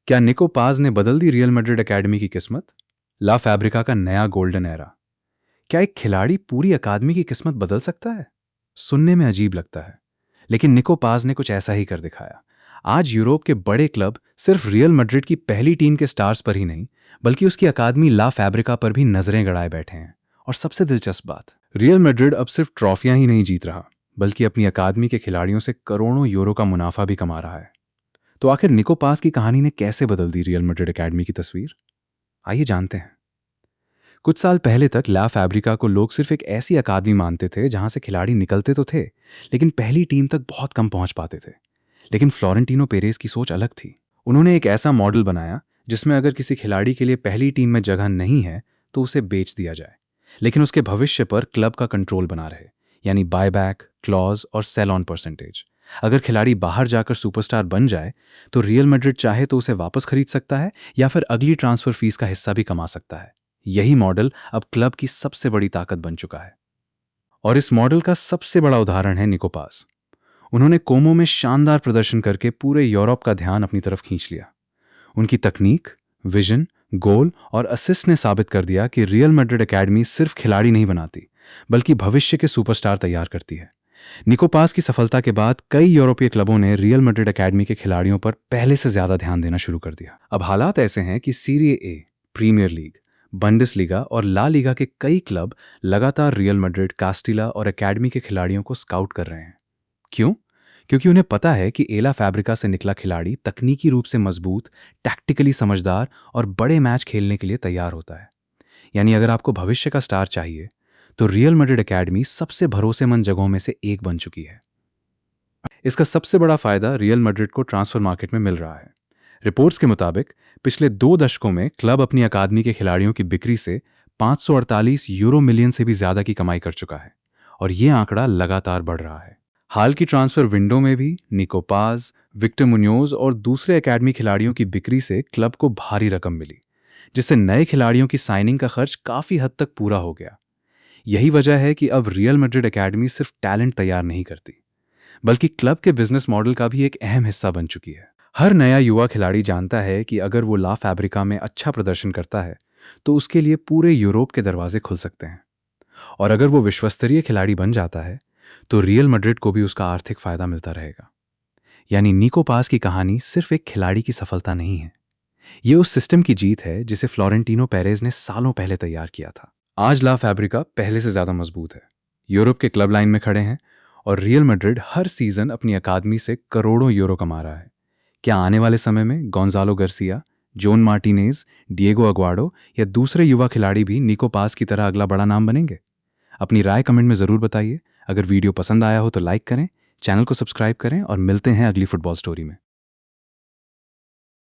क्या निको पाज ने बदल दी रियल मैड्रिड एकेडमी की किस्मत? ला फैब्रिका का नया गोल्डन एरा। क्या एक खिलाड़ी पूरी अकादमी की किस्मत बदल सकता है? सुनने में अजीब लगता है, लेकिन निको पाज ने कुछ ऐसा ही कर दिखाया। आज यूरोप के बड़े क्लब सिर्फ रियल मैड्रिड की पहली टीम के स्टार्स पर ही नहीं, बल्कि उसकी अकादमी ला फैब्रिका पर भी नजरें गड़ाए बैठे हैं। और सबसे दिलचस्प बात, रियल मैड्रिड अब सिर्फ ट्रॉफियां ही नहीं जीत रहा, बल्कि अपनी अकादमी के खिलाड़ियों से करोड़ों यूरो का मुनाफा भी कमा रहा है। तो आखिर निको पास की कहानी ने कैसे बदल दी रियल मैड्रिड एकेडमी की तस्वीर? आइए जानते हैं। कुछ साल पहले तक ला फैब्रिका को लोग सिर्फ एक ऐसी अकादमी मानते थे जहां से खिलाड़ी निकलते तो थे, लेकिन पहली टीम तक बहुत कम पहुंच पाते थे। लेकिन फ्लोरेंटिनो पेरेज की सोच अलग थी। उन्होंने एक ऐसा मॉडल बनाया जिसमें अगर किसी खिलाड़ी के लिए पहली टीम में जगह नहीं है तो उसे बेच दिया जाए, लेकिन उसके भविष्य पर क्लब का कंट्रोल बना रहे, यानी बायबैक क्लॉज और सेल ऑन परसेंटेज। अगर खिलाड़ी बाहर जाकर सुपरस्टार बन जाए तो रियल मैड्रिड चाहे तो उसे वापस खरीद सकता है या फिर अगली ट्रांसफर फीस का हिस्सा भी कमा सकता है। यही मॉडल अब क्लब की सबसे बड़ी ताकत बन चुका है। और इस मॉडल का सबसे बड़ा उदाहरण है निको पास। उन्होंने कोमो में शानदार प्रदर्शन करके पूरे यूरोप का ध्यान अपनी तरफ खींच लिया। उनकी तकनीक, विजन, गोल और असिस्ट ने साबित कर दिया कि रियल मैड्रिड एकेडमी सिर्फ खिलाड़ी नहीं बनाती, बल्कि भविष्य के सुपरस्टार तैयार करती है। निको पास की सफलता के बाद कई यूरोपीय क्लबों ने रियल मैड्रिड एकेडमी के खिलाड़ियों पर पहले से ज्यादा ध्यान देना शुरू कर दिया। अब हालात ऐसे हैं कि सीरिए ए, प्रीमियर लीग, बंडेसलीगा और ला लीगा के कई क्लब लगातार रियल मैड्रिड, कास्टिला और एकेडमी के खिलाड़ियों को स्काउट कर रहे हैं। क्यों? क्योंकि उन्हें पता है कि एला फैब्रिका से निकला खिलाड़ी तकनीकी रूप से मजबूत, टैक्टिकली समझदार और बड़े मैच खेलने के लिए तैयार होता है। यानी अगर आपको भविष्य का स्टार चाहिए तो रियल मैड्रिड एकेडमी सबसे भरोसेमंद जगहों में से एक बन चुकी है। इसका सबसे बड़ा फायदा रियल मैड्रिड को ट्रांसफर मार्केट में मिल रहा है। रिपोर्ट्स के मुताबिक पिछले 2 दशकों में क्लब अपनी अकादमी के खिलाड़ियों की बिक्री से 548 यूरो मिलियन से भी ज्यादा की कमाई कर चुका है, और ये आंकड़ा लगातार बढ़ रहा है। हाल की ट्रांसफर विंडो में भी निको पाज, विक्टर मुन्योज और दूसरे एकेडमी खिलाड़ियों की बिक्री से क्लब को भारी रकम मिली, जिससे नए खिलाड़ियों की साइनिंग का खर्च काफी हद तक पूरा हो गया। यही वजह है कि अब रियल मैड्रिड एकेडमी सिर्फ टैलेंट तैयार नहीं करती, बल्कि क्लब के बिजनेस मॉडल का भी एक अहम हिस्सा बन चुकी है। हर नया युवा खिलाड़ी जानता है कि अगर वो ला फैब्रिका में अच्छा प्रदर्शन करता है तो उसके लिए पूरे यूरोप के दरवाजे खुल सकते हैं। और अगर वो विश्वस्तरीय खिलाड़ी बन जाता है तो रियल मैड्रिड को भी उसका आर्थिक फायदा मिलता रहेगा। यानी निको पास की कहानी सिर्फ एक खिलाड़ी की सफलता नहीं है, ये उस सिस्टम की जीत है जिसे फ्लोरेंटिनो पेरेज ने सालों पहले तैयार किया था। आज ला फैब्रिका पहले से ज्यादा मजबूत है, यूरोप के क्लब लाइन में खड़े हैं, और रियल मैड्रिड हर सीजन अपनी अकादमी से करोड़ों यूरो कमा रहा है। क्या आने वाले समय में Gonzalo Garcia, Joan Martinez, Diego Aguado या दूसरे युवा खिलाड़ी भी निको पास की तरह अगला बड़ा नाम बनेंगे? अपनी राय कमेंट में जरूर बताइए। अगर वीडियो पसंद आया हो तो लाइक करें, चैनल को सब्सक्राइब करें और मिलते हैं अगली फुटबॉल स्टोरी में।